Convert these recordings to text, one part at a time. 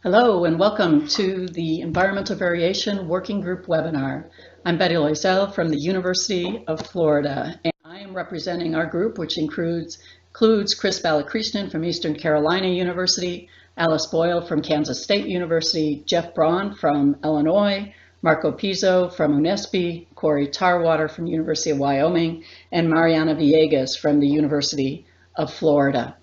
Hello and welcome to the Environmental Variation Working Group webinar. I'm Bette Loiselle from the University of Florida, and I am representing our group, which includes Chris Balakrishnan from Eastern Carolina University, Alice Boyle from Kansas State University, Jeff Braun from Illinois, Marco Pizzo from UNESP, Corey Tarwater from University of Wyoming, and Mariana Villegas from the University of Florida.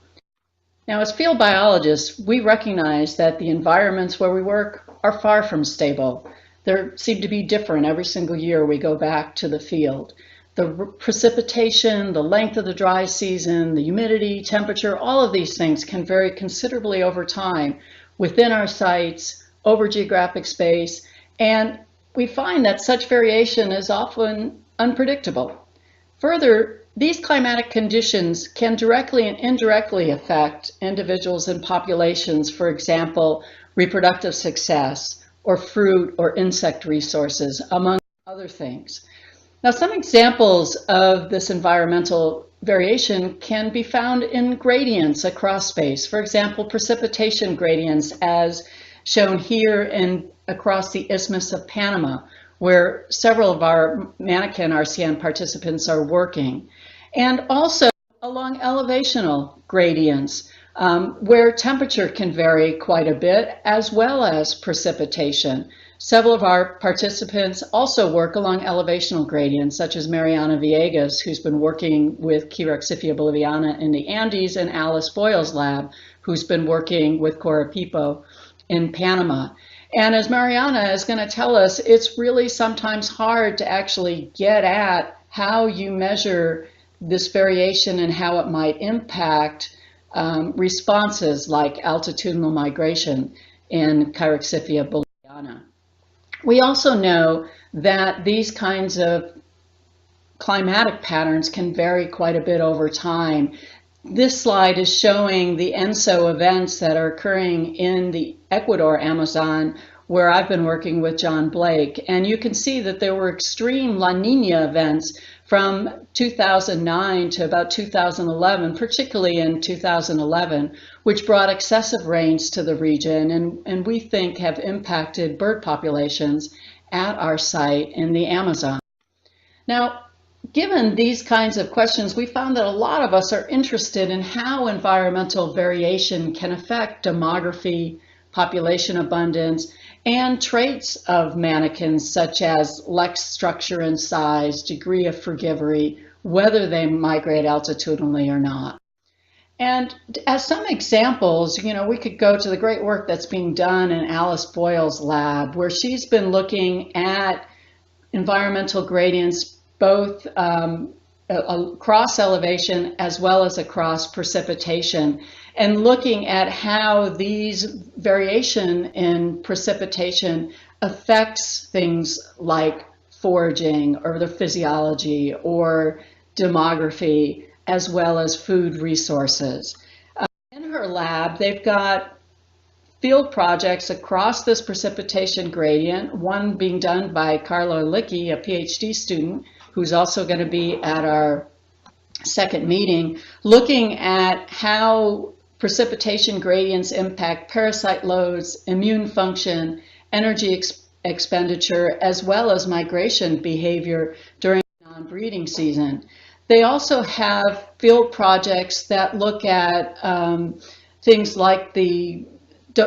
Now, as field biologists, we recognize that the environments where we work are far from stable. They seem to be different every single year we go back to the field. The precipitation, the length of the dry season, the humidity, temperature, all of these things can vary considerably over time within our sites, over geographic space, and we find that such variation is often unpredictable. Further, these climatic conditions can directly and indirectly affect individuals and populations, for example, reproductive success or fruit or insect resources, among other things. Now, some examples of this environmental variation can be found in gradients across space. For example, precipitation gradients as shown here and across the Isthmus of Panama, where several of our Manakin RCN participants are working. And also along elevational gradients, where temperature can vary quite a bit, as well as precipitation. Several of our participants also work along elevational gradients, such as Mariana Villegas, who's been working with Chirexifia boliviana in the Andes, and Alice Boyle's lab, who's been working with Corapipo in Panama. And as Mariana is going to tell us, it's really sometimes hard to actually get at how you measure this variation and how it might impact responses like altitudinal migration in Chirexifia boliviana. We also know that these kinds of climatic patterns can vary quite a bit over time. This slide is showing the ENSO events that are occurring in the Ecuador Amazon, where I've been working with John Blake. And you can see that there were extreme La Nina events from 2009 to about 2011, particularly in 2011, which brought excessive rains to the region and we think have impacted bird populations at our site in the Amazon. Now, given these kinds of questions, we found that a lot of us are interested in how environmental variation can affect demography, population abundance, and traits of manakins such as lex structure and size, degree of frugivory, whether they migrate altitudinally or not. And as some examples, we could go to the great work that's being done in Alice Boyle's lab, where she's been looking at environmental gradients both across elevation as well as across precipitation, and looking at how these variation in precipitation affects things like foraging or the physiology or demography, as well as food resources. In her lab, they've got field projects across this precipitation gradient, one being done by Carlo Licchi, a PhD student, who's also going to be at our second meeting, looking at how precipitation gradients impact parasite loads, immune function, energy expenditure, as well as migration behavior during non-breeding season. They also have field projects that look at things like the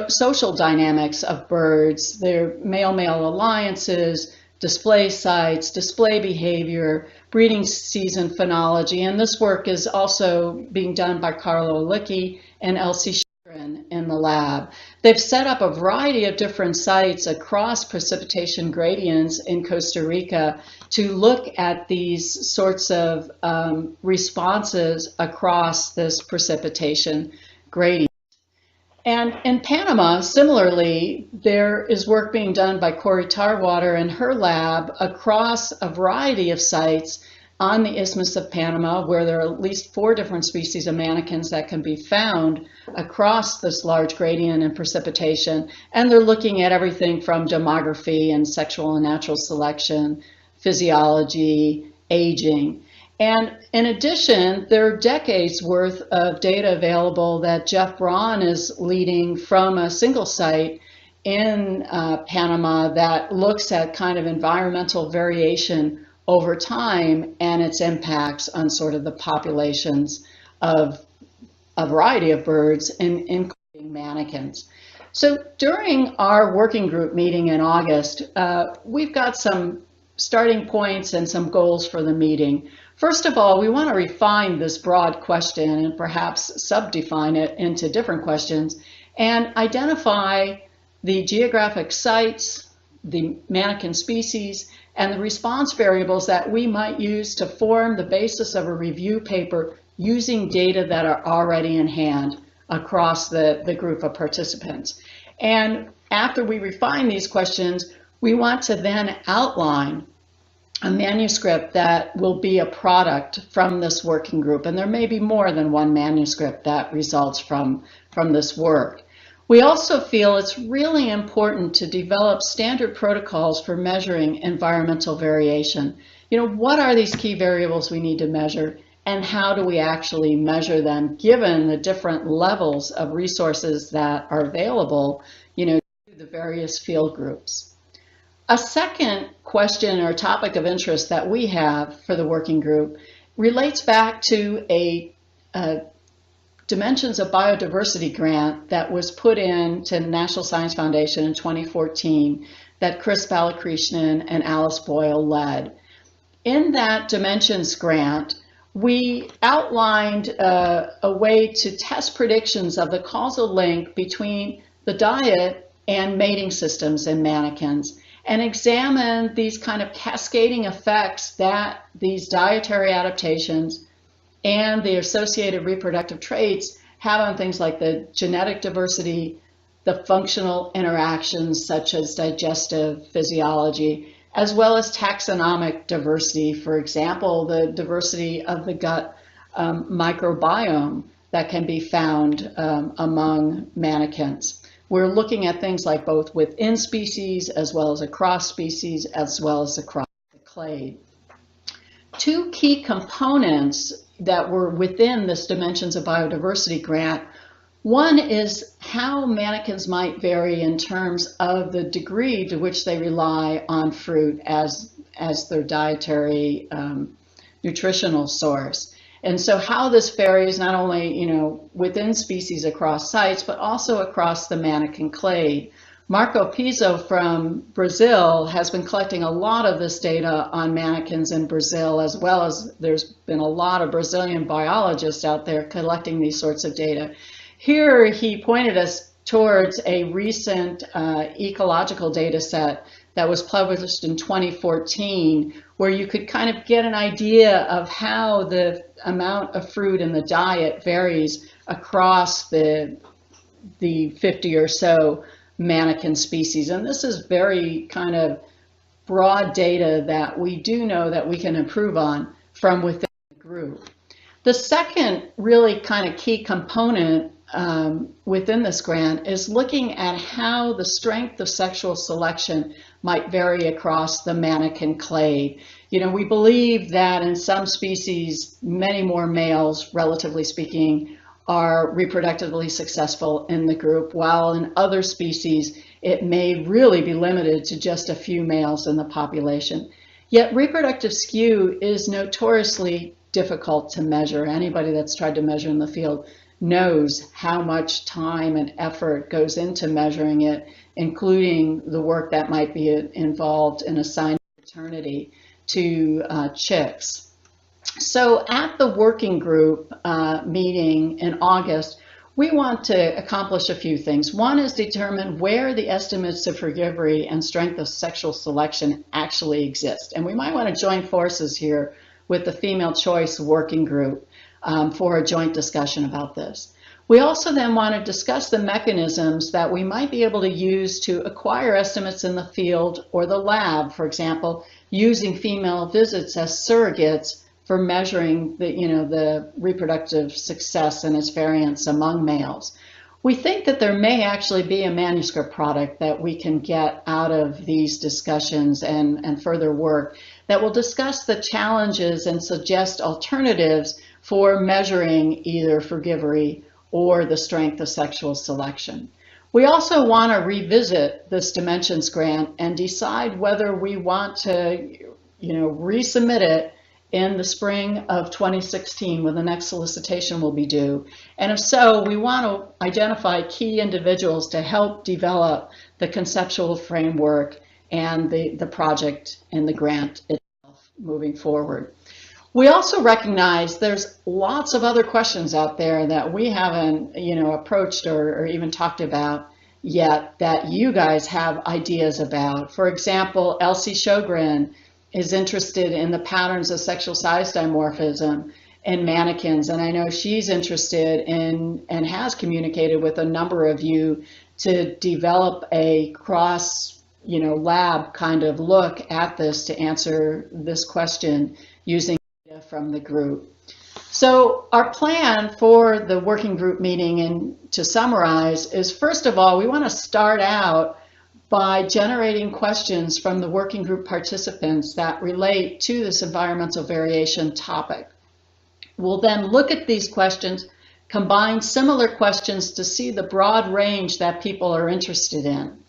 social dynamics of birds, their male-male alliances, display sites, display behavior, breeding season phenology, and this work is also being done by Carlo Licchi and Elsie Sheeran in the lab. They've set up a variety of different sites across precipitation gradients in Costa Rica to look at these sorts of responses across this precipitation gradient. And in Panama, similarly, there is work being done by Corey Tarwater and her lab across a variety of sites on the Isthmus of Panama, where there are at least 4 different species of manakins that can be found across this large gradient in precipitation. And they're looking at everything from demography and sexual and natural selection, physiology, aging. And in addition, there are decades worth of data available that Jeff Braun is leading from a single site in Panama that looks at kind of environmental variation over time and its impacts on sort of the populations of a variety of birds, including manakins. So during our working group meeting in August, we've got some starting points and some goals for the meeting. First of all, we want to refine this broad question and perhaps subdefine it into different questions and identify the geographic sites, the manakin species, and the response variables that we might use to form the basis of a review paper using data that are already in hand across the group of participants. And after we refine these questions, we want to then outline a manuscript that will be a product from this working group. And there may be more than one manuscript that results from this work. We also feel it's really important to develop standard protocols for measuring environmental variation. What are these key variables we need to measure, and how do we actually measure them given the different levels of resources that are available, to the various field groups. A second question or topic of interest that we have for the working group relates back to a Dimensions of Biodiversity grant that was put in to the National Science Foundation in 2014 that Chris Balakrishnan and Alice Boyle led. In that Dimensions grant, we outlined a way to test predictions of the causal link between the diet and mating systems in manakins, and examine these kind of cascading effects that these dietary adaptations and the associated reproductive traits have on things like the genetic diversity, the functional interactions such as digestive physiology, as well as taxonomic diversity, for example, the diversity of the gut microbiome that can be found among manakins. We're looking at things like both within species as well as across species as well as across the clade. Two key components that were within this Dimensions of Biodiversity grant. One is how manakins might vary in terms of the degree to which they rely on fruit as their dietary nutritional source. And so how this varies not only, within species across sites, but also across the manakin clade. Marco Pizzo from Brazil has been collecting a lot of this data on manakins in Brazil, as well as there's been a lot of Brazilian biologists out there collecting these sorts of data. Here he pointed us towards a recent ecological data set that was published in 2014, where you could kind of get an idea of how the amount of fruit in the diet varies across the 50 or so manakin species. And this is very kind of broad data that we do know that we can improve on from within the group. The second really kind of key component within this grant is looking at how the strength of sexual selection might vary across the manakin clade. We believe that in some species, many more males, relatively speaking, are reproductively successful in the group, while in other species, it may really be limited to just a few males in the population. Yet reproductive skew is notoriously difficult to measure. Anybody that's tried to measure in the field knows how much time and effort goes into measuring it, including the work that might be involved in assigning paternity to chicks. So at the working group meeting in August, we want to accomplish a few things. One is determine where the estimates of frugivory and strength of sexual selection actually exist. And we might want to join forces here with the female choice working group for a joint discussion about this. We also then want to discuss the mechanisms that we might be able to use to acquire estimates in the field or the lab, for example, using female visits as surrogates for measuring the reproductive success and its variance among males. We think that there may actually be a manuscript product that we can get out of these discussions and further work that will discuss the challenges and suggest alternatives for measuring either frugivory or the strength of sexual selection. We also want to revisit this Dimensions grant and decide whether we want to, resubmit it in the spring of 2016 when the next solicitation will be due. And if so, we want to identify key individuals to help develop the conceptual framework and the project and the grant itself moving forward. We also recognize there's lots of other questions out there that we haven't, approached or even talked about yet that you guys have ideas about. For example, Elsie Sjogren is interested in the patterns of sexual size dimorphism in manakins, and I know she's interested in and has communicated with a number of you to develop a cross, lab kind of look at this to answer this question using data from the group. So our plan for the working group meeting, and to summarize, is first of all, we want to start out by generating questions from the working group participants that relate to this environmental variation topic. We'll then look at these questions, combine similar questions to see the broad range that people are interested in.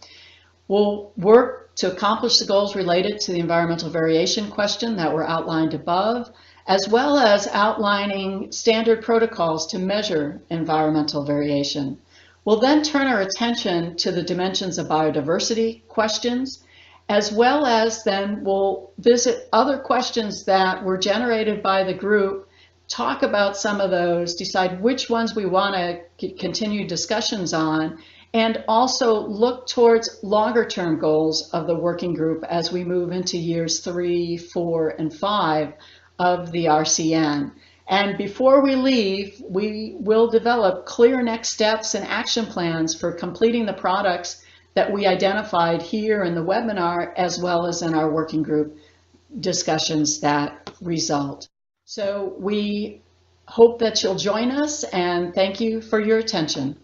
We'll work to accomplish the goals related to the environmental variation question that were outlined above, as well as outlining standard protocols to measure environmental variation. We'll then turn our attention to the dimensions of biodiversity questions, as well as then we'll visit other questions that were generated by the group, talk about some of those, decide which ones we want to continue discussions on, and also look towards longer term goals of the working group as we move into years 3, 4, and 5 of the RCN. And before we leave, we will develop clear next steps and action plans for completing the products that we identified here in the webinar, as well as in our working group discussions that result. So we hope that you'll join us, and thank you for your attention.